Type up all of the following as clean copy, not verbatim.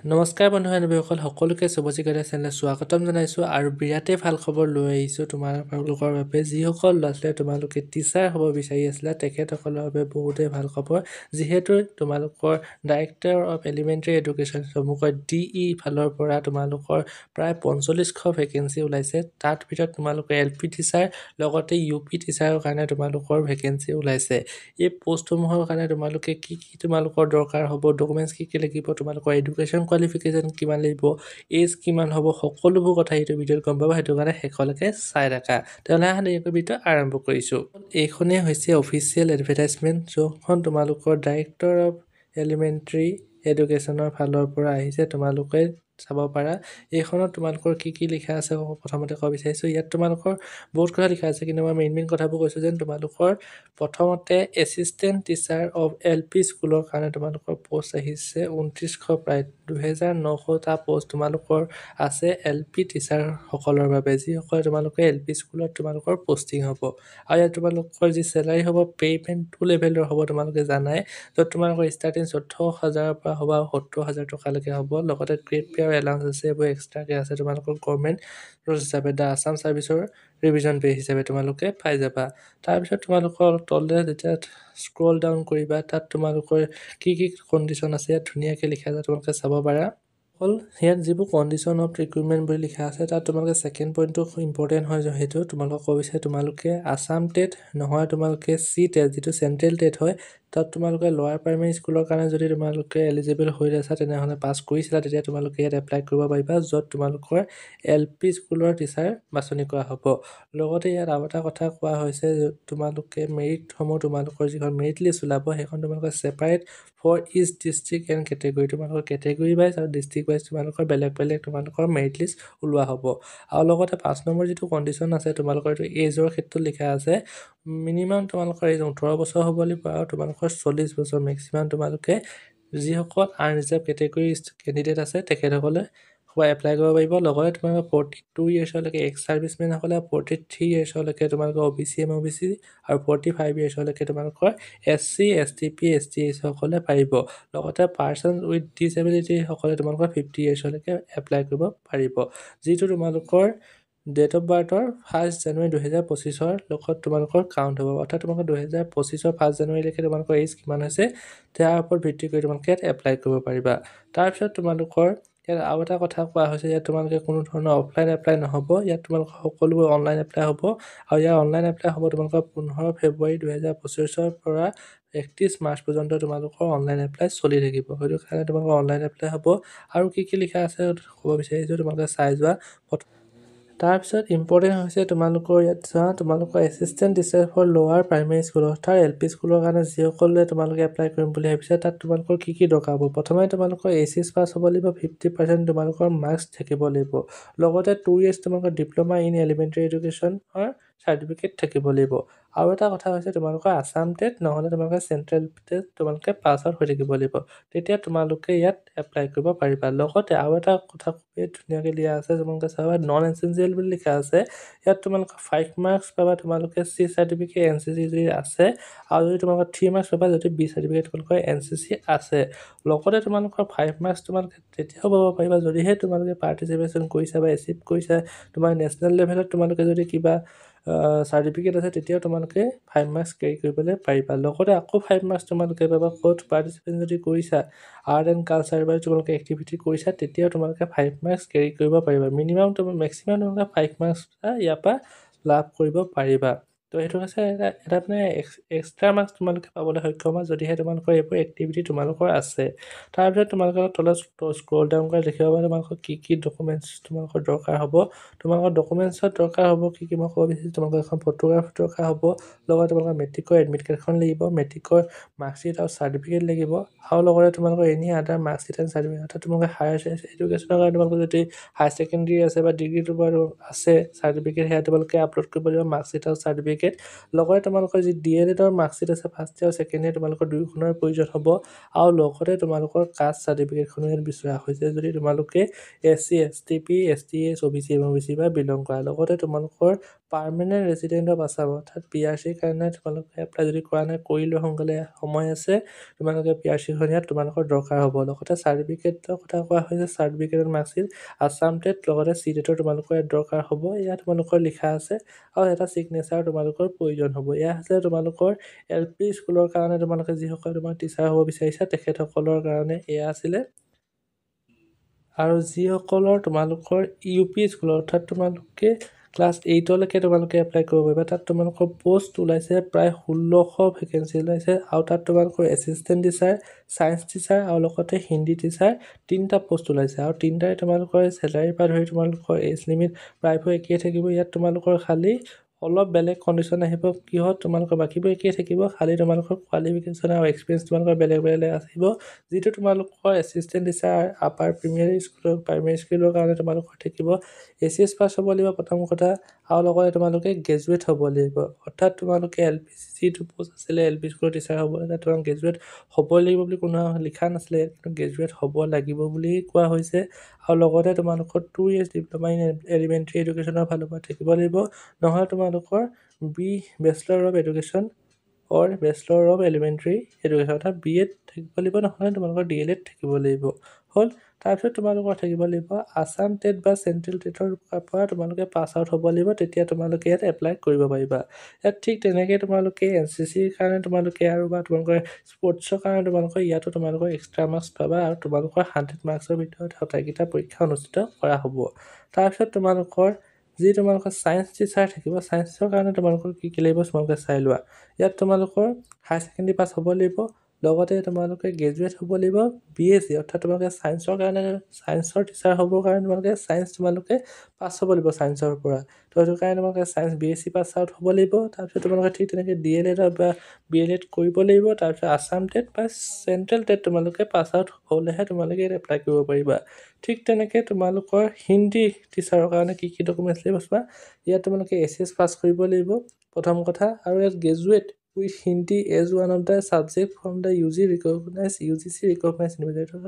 নমস্কাৰ বন্ধু-বান্ধৱীসকল, সকলোকে শুভজিকাৰে চেনেলত স্বাগতম জনাইছোঁ আৰু বিৰাটেই ভাল খবৰ লৈ আহিছোঁ তোমালোকৰ বাবে। যিসকল ল'ৰা-ছোৱালীয়ে তোমালোকে টিচাৰ হ'ব বিচাৰি আছিলা তেখেতসকলৰ বাবে বহুতেই ভাল খবৰ, যিহেতু তোমালোকৰ ডাইৰেক্টৰ অফ এলিমেণ্টাৰী এডুকেশ্যন চমুকৈ DE ফালৰ পৰা তোমালোকৰ প্ৰায় 4500 ভেকেঞ্চি ওলাইছে। তাত ভিতৰত তোমালোকৰ LP টিচাৰ লগতে UP টিচাৰৰ কাৰণে তোমালোকৰ ভেকেঞ্চি ওলাইছে। এই পোষ্টসমূহৰ কাৰণে তোমালোকে কি তোমালোকৰ দৰকাৰ হ'ব, ডকুমেণ্টছ কি লাগিব, তোমালোকৰ এডুকেশ্যন কোৱালিফিকেশ্যন কিমান লাগিব, এজ কিমান হ'ব, সকলোবোৰ কথা এইটো ভিডিঅ'ত গম পাবা। সেইটো কাৰণে শেষলৈকে চাই থাকা। তেনেহ'লে এই ভিডিঅ'টো আৰম্ভ কৰিছোঁ। এইখনেই হৈছে অফিচিয়েল এডভাৰটাইজমেণ্ট, যোনখন তোমালোকৰ ডাইৰেক্টৰ অফ এলিমেণ্টাৰী এডুকেশ্যনৰ ফালৰ পৰা আহিছে, তোমালোকে চাব পাৰা। এইখনত তোমালোকৰ কি লিখা আছে প্ৰথমতে ক'ব বিচাৰিছোঁ। ইয়াত তোমালোকৰ বহুত কথা লিখা আছে, কিন্তু মই মেইন কথাবোৰ কৈছোঁ যেন তোমালোকৰ প্ৰথমতে এছিষ্টেণ্ট টিচাৰ অফ LP স্কুলৰ কাৰণে তোমালোকৰ পষ্ট আহিছে 2900, প্ৰায় 2900টা পষ্ট তোমালোকৰ আছে LP টিচাৰসকলৰ বাবে, যিসকলে তোমালোকে LP স্কুলত তোমালোকৰ পষ্টিং হ'ব। আৰু ইয়াত তোমালোকৰ যি চেলাৰী হ'ব, পে'মেণ্ট 2 লেভেলৰ হ'ব, তোমালোকে জানাই, য'ত তোমালোকৰ ষ্টাৰ্টিং 14,000ৰ পৰা হ'ব আৰু 70,000 টকালৈকে হ'ব। লগতে গ্ৰেড পে' আৰু এলাউন্স আছে, এইবোৰ এক্সট্ৰাকৈ আছে। তোমালোকৰ গভৰ্ণমেণ্ট ৰ'ল হিচাপে দ্য আছাম ছাৰ্ভিচৰ ৰিভিজন পে' হিচাপে তোমালোকে পাই যাবা। তাৰপিছত তোমালোকৰ তললৈ যেতিয়া স্ক্ৰল ডাউন কৰিবা, তাত তোমালোকৰ কি কণ্ডিশ্যন আছে ইয়াত ধুনীয়াকৈ লিখা আছে, তোমালোকে চাব পাৰা। ইয়াত যিবোৰ কণ্ডিশ্যন অফ ৰিক্ৰুইটমেণ্ট বুলি লিখা আছে, তাত তোমালোকে ছেকেণ্ড পইণ্টটো ইম্পৰ্টেণ্ট হয়, সেইটো তোমালোকক ক'ব বিচাৰে। তোমালোকে আছাম টেট নহয়, তোমালোকে CTET যিটো চেণ্ট্ৰেল টেট হয়, তাত তোমালোকে লোৱাৰ প্ৰাইমেৰী স্কুলৰ কাৰণে যদি তোমালোকে এলিজিবল হৈ আছা, তেনেহ'লে পাছ কৰিছিলা, তেতিয়া তোমালোকে ইয়াত এপ্লাই কৰিব পাৰিবা, য'ত তোমালোকৰ LP স্কুলৰ টিচাৰ বাছনি কৰা হ'ব। লগতে ইয়াত আৰু এটা কথা কোৱা হৈছে, য'ত তোমালোকে মেৰিটসমূহ তোমালোকৰ যিখন মেৰিট লিষ্ট ওলাব, সেইখন তোমালোকৰ separate for each district and category, তোমালোকৰ কেটেগৰী ৱাইজ আৰু ডিষ্ট্ৰিক্ট ৱাইজ তোমালোকৰ বেলেগ তোমালোকৰ মেৰিট লিষ্ট ওলোৱা হ'ব। আৰু লগতে 5 নম্বৰ যিটো কণ্ডিশ্যন আছে, তোমালোকৰ এইটো এজৰ ক্ষেত্ৰত লিখা আছে। মিনিমাম তোমালোকৰ এজ 18 বছৰ হ'ব লাগিব আৰু তোমালোকৰ 40 বছৰ মেক্সিমাম। তোমালোকে যিসকল আনৰিজাৰ্ভ কেটেগৰী কেণ্ডিডেট আছে তেখেতসকলে এপ্লাই কৰিব পাৰিব। লগতে তোমালোকৰ 42 ইয়াৰ্ছলৈকে এক্স ছাৰ্ভিচমেনসকলে, 43 ইয়াৰ্ছলৈকে তোমালোকৰ OBC MOBC আৰু 45 ইয়াৰ্ছলৈকে তোমালোকৰ SC STP STS সকলে পাৰিব। লগতে পাৰ্চন উইথ ডিচেবিলিটি সকলে তোমালোকৰ 50 ইয়াৰ্ছলৈকে এপ্লাই কৰিব পাৰিব। যিটো তোমালোকৰ ডেট অফ বাৰ্থৰ 1 জানুৱাৰী 2025ৰ লগত তোমালোকৰ কাউণ্ট হ'ব। অৰ্থাৎ তোমালোকৰ 2025ৰ 1 জানুৱাৰীলৈকে তোমালোকৰ এজ কিমান হৈছে তাৰ ওপৰত ভিত্তি কৰি তোমালোকে ইয়াত এপ্লাই কৰিব পাৰিবা। তাৰপিছত তোমালোকৰ ইয়াত আৰু এটা কথা কোৱা হৈছে, ইয়াত তোমালোকে কোনো ধৰণৰ অফলাইন এপ্লাই নহ'ব, ইয়াত তোমালোকৰ সকলোবোৰ অনলাইন এপ্লাই হ'ব। আৰু ইয়াৰ অনলাইন এপ্লাই হ'ব তোমালোকৰ 15 ফেব্ৰুৱাৰী 2025ৰ পৰা 31 মাৰ্চ পৰ্যন্ত তোমালোকৰ অনলাইন এপ্লাই চলি থাকিব। সেইটো কাৰণে তোমালোকৰ অনলাইন এপ্লাই হ'ব। আৰু কি লিখা আছে ক'ব বিচাৰিছোঁ, তোমালোকে চাই যোৱা। তাৰপিছত ইম্পৰ্টেণ্ট হৈছে তোমালোকৰ ইয়াত চোৱা, তোমালোকৰ এছিষ্টেণ্ট টিচাৰ ফৰ লোৱাৰ প্ৰাইমেৰী স্কুল অৰ্থাৎ LP স্কুলৰ কাৰণে যিসকলে তোমালোকে এপ্লাই কৰিম বুলি ভাবিছে, তাত তোমালোকৰ কি দৰকাৰ হ'ব। প্ৰথমে তোমালোকৰ HS পাছ হ'ব লাগিব, 50% তোমালোকৰ মাৰ্কছ থাকিব লাগিব। লগতে 2 years তোমালোকৰ ডিপ্ল'মা ইন এলিমেণ্টাৰী এডুকেশ্যনৰ চাৰ্টিফিকেট থাকিব লাগিব। আৰু এটা কথা হৈছে তোমালোকৰ আছাম টেট নহ'লে তোমালোকে চেণ্ট্ৰেল টেট তোমালোকে পাছ আউট হৈ থাকিব লাগিব, তেতিয়া তোমালোকে ইয়াত এপ্লাই কৰিব পাৰিবা। লগতে আৰু এটা কথা ধুনীয়াকৈ দিয়া আছে, তোমালোকে চাবা নন এছেঞ্চিয়েল বুলি লিখা আছে। ইয়াত তোমালোকৰ 5 মাৰ্কছ পাবা তোমালোকে C চাৰ্টিফিকেট NCC যদি আছে, আৰু যদি তোমালোকৰ 3 মাৰ্কছ পাবা যদি B চাৰ্টিফিকেট তোমালোকৰ NCC আছে। লগতে তোমালোকৰ 5 মাৰ্কছ তোমালোকে তেতিয়াও পাব পাৰিবা যদিহে তোমালোকে পাৰ্টিচিপেশ্যন কৰিছা বা এচিভ কৰিছা, তোমাৰ নেশ্যনেল লেভেলত তোমালোকে যদি কিবা চাৰ্টিফিকেট আছে, তেতিয়াও তোমালোকে 5 মাৰ্কছ কেৰি কৰিবলৈ পাৰিবা। লগতে আকৌ 5 মাৰ্কছ তোমালোকে পাবা ক'ত পাৰ্টিচিপেশ্যন যদি কৰিছা, আৰ্ট এণ্ড কালচাৰ বা তোমালোকে এক্টিভিটি কৰিছা, তেতিয়াও তোমালোকে 5 মাৰ্কছ কেৰি কৰিব পাৰিবা। মেক্সিমাম তোমালোকে 5 মাৰ্কছ ইয়াৰ পৰা লাভ কৰিব পাৰিবা। তো সেইটো হৈছে এটা মানে এক্সট্ৰা মাৰ্কছ তোমালোকে পাবলৈ সক্ষম হয় যদিহে তোমালোকৰ এইবোৰ এক্টিভিটি তোমালোকৰ আছে। তাৰপিছত তোমালোকৰ তলত স্ক্ৰল ডাউন কৰি দেখিব পাবা তোমালোকৰ কি ডকুমেণ্টছ তোমালোকৰ দৰকাৰ হ'ব। তোমালোকৰ ডকুমেণ্টছত দৰকাৰ হ'ব কি মই ক'ব বিচাৰিছোঁ, তোমালোকৰ এখন ফটোগ্ৰাফ দৰকাৰ হ'ব। লগতে তোমালোকৰ মেট্ৰিকৰ এডমিট কাৰ্ডখন লাগিব, মেট্ৰিকৰ মাৰ্কশ্বিট আৰু চাৰ্টিফিকেট লাগিব। আৰু লগতে তোমালোকৰ any other marksheet and certificate, অৰ্থাৎ তোমালোকে হায়াৰ এডুকেশ্যনৰ কাৰণে তোমালোকৰ যদি হায়াৰ ছেকেণ্ডেৰী আছে বা ডিগ্ৰীটো বাৰু আছে চাৰ্টিফিকেট, সেয়া তোমালোকে আপলোড কৰিব লাগিব, মাৰ্কশ্বিট আৰু চাৰ্টিফিকেট। লগতে তোমালোকৰ যি DLEDৰ মাৰ্কশ্বিট আছে ফাৰ্ষ্ট ইয়াৰ আৰু ছেকেণ্ড ইয়াৰ, তোমালোকৰ দুয়োখনৰ প্ৰয়োজন হ'ব। আৰু লগতে তোমালোকৰ কাষ্ট চাৰ্টিফিকেটখনো ইয়াত বিচৰা হৈছে যদি তোমালোকে SC STP STS OBC MOBC বা বিলং কৰা। লগতে তোমালোকৰ পাৰ্মানেণ্ট ৰেচিডেণ্ট অফ আছাম অৰ্থাৎ PRCৰ কাৰণে তোমালোকে এপ্লাই যদি কৰা নাই কৰি লোৱা সোনকালে সময় আছে তোমালোকে PRCখন ইয়াত তোমালোকৰ দৰকাৰ হ'ব লগতে চাৰ্টিফিকেটৰ কথা কোৱা হৈছে চাৰ্টিফিকেটৰ মাৰ্কশ্বিট আছাম টেট লগতে CTETৰ তোমালোকৰ ইয়াত দৰকাৰ হ'ব ইয়াত তোমালোকৰ লিখা আছে আৰু এটা ছিগনেচাৰ তোমালোকৰ প্ৰয়োজন হ'ব এয়া হৈছে তোমালোকৰ LP স্কুলৰ কাৰণে তোমালোকে যিসকল তোমাৰ টিচাৰ হ'ব বিচাৰিছা তেখেতসকলৰ কাৰণে এয়া আছিলে আৰু যিসকলৰ তোমালোকৰ UP স্কুলৰ অৰ্থাৎ তোমালোকে ক্লাছ 8লৈকে তোমালোকে এপ্লাই কৰিব পাৰিবা তাত তোমালোকৰ পোষ্ট ওলাইছে প্ৰায় 1600 ভেকেঞ্চি ওলাইছে আৰু তাত তোমালোকৰ এছিষ্টেণ্ট টিচাৰ ছায়েন্স টিচাৰ আৰু লগতে হিন্দী টিচাৰ 3টা পোষ্ট ওলাইছে আৰু 3টাই তোমালোকৰ চেলাৰীৰ পৰা ধৰি তোমালোকৰ এজ লিমিট প্ৰায়বোৰ একেই থাকিব ইয়াত তোমালোকৰ খালি অলপ বেলেগ কণ্ডিশ্যন আহিব কিহত তোমালোকৰ বাকীবোৰ একেই থাকিব খালি তোমালোকৰ কোৱালিফিকেশ্যন আৰু এক্সপিৰিয়েঞ্চ তোমালোকৰ বেলেগ বেলেগ আহিব যিটো তোমালোকৰ এছিষ্টেণ্ট টিচাৰ আপাৰ প্ৰাইমেৰী স্কুলৰ কাৰণে তোমালোকৰ থাকিব ACS পাছ হ'ব লাগিব প্ৰথম কথা আৰু লগতে তোমালোকে গ্ৰেজুৱেট হ'ব লাগিব অৰ্থাৎ তোমালোকে LP যিটো পোষ্ট আছিলে LP স্কুলৰ টিচাৰ হ'ব লাগে তোমালোকে গ্ৰেজুৱেট হ'ব লাগিব বুলি কোনো লিখা নাছিলে কিন্তু গ্ৰেজুৱেট হ'ব লাগিব বুলি কোৱা হৈছে আৰু লগতে তোমালোকৰ 2 years ডিপ্ল'মা ইন এলিমেণ্টাৰী এডুকেশ্যনৰ ফালৰ পৰা থাকিব লাগিব নহ'লে তোমালোকৰ bachelor of education or bachelor of elementary education অৰ্থাৎ BEd থাকিব লাগিব নহ'লে তোমালোকৰ DLEd থাকিব লাগিব হ'ল তাৰপিছত তোমালোকৰ থাকিব লাগিব আছাম টেট বা চেণ্ট্ৰেল টেটৰ পৰা তোমালোকে পাছ আউট হ'ব লাগিব তেতিয়া তোমালোকে ইয়াত এপ্লাই কৰিব পাৰিবা ইয়াত ঠিক তেনেকৈ তোমালোকে NCCৰ কাৰণে তোমালোকে আৰু বা তোমালোকৰ স্পৰ্টছৰ কাৰণে তোমালোকৰ ইয়াতো তোমালোকৰ এক্সট্ৰা মাৰ্কছ পাবা আৰু তোমালোকৰ 100 মাৰ্কছৰ ভিতৰত আটাইকেইটা পৰীক্ষা অনুষ্ঠিত কৰা হ'ব তাৰপিছত তোমালোকৰ ছায়েন্স টিচাৰ থাকিব ছায়েন্সৰ কাৰণে তোমালোকৰ কি লাগিব তোমালোকে চাই লোৱা ইয়াত তোমালোকৰ হাই ছেকেণ্ডেৰী পাছ হ'ব লাগিব লগতে তোমালোকে গ্ৰেজুৱেট হ'ব লাগিব BSc অৰ্থাৎ তোমালোকে ছায়েন্সৰ কাৰণে ছায়েন্সৰ টিচাৰ হ'বৰ কাৰণে তোমালোকে ছায়েন্স তোমালোকে পাছ হ'ব লাগিব ছায়েন্সৰ পৰা তো সেইটো কাৰণে তোমালোকে ছায়েন্স BSc পাছ আউট হ'ব লাগিব তাৰপিছত তোমালোকে ঠিক তেনেকৈ DLEd বা BLEd কৰিব লাগিব তাৰপিছত আছাম টেট বা চেণ্ট্ৰেল টেট তোমালোকে পাছ আউট হ'লেহে তোমালোকে ইয়াত এপ্লাই কৰিব পাৰিবা ঠিক তেনেকৈ তোমালোকৰ হিন্দী টিচাৰৰ কাৰণে কি কি ডকুমেণ্টছ লাগিব চোৱা ইয়াত তোমালোকে ACS পাছ কৰিব লাগিব প্ৰথম কথা আৰু ইয়াত graduate with Hindi as one of the subject from the UGC recognized university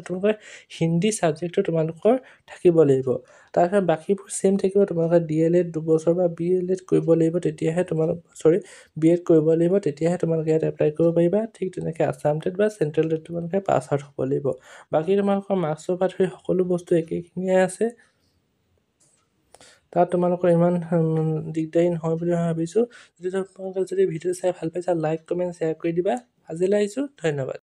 তোমালোকৰ হিন্দী ছাবজেক্টটো তোমালোকৰ থাকিব লাগিব তাৰপিছত বাকীবোৰ সেম থাকিব তোমালোকৰ DLEd 2 বছৰ বা BLEd কৰিব লাগিব তেতিয়াহে BEd কৰিব লাগিব তেতিয়াহে তোমালোকে ইয়াত এপ্লাই কৰিব পাৰিবা ঠিক তেনেকৈ আছাম টেট বা চেণ্ট্ৰেল টেট তোমালোকে পাছ আউট হ'ব লাগিব বাকী তোমালোকৰ মাৰ্কছৰ পৰা ধৰি সকলো বস্তু একেখিনিয়ে আছে তাত তোমালোকৰ ইমান দিগদাৰী নহয় বুলি মই ভাবিছোঁ যদি তোমালোকে যদি ভিডিঅ' চাই ভাল পাইছা লাইক কমেণ্ট শ্বেয়াৰ কৰি দিবা আজিলৈ আহিছোঁ ধন্যবাদ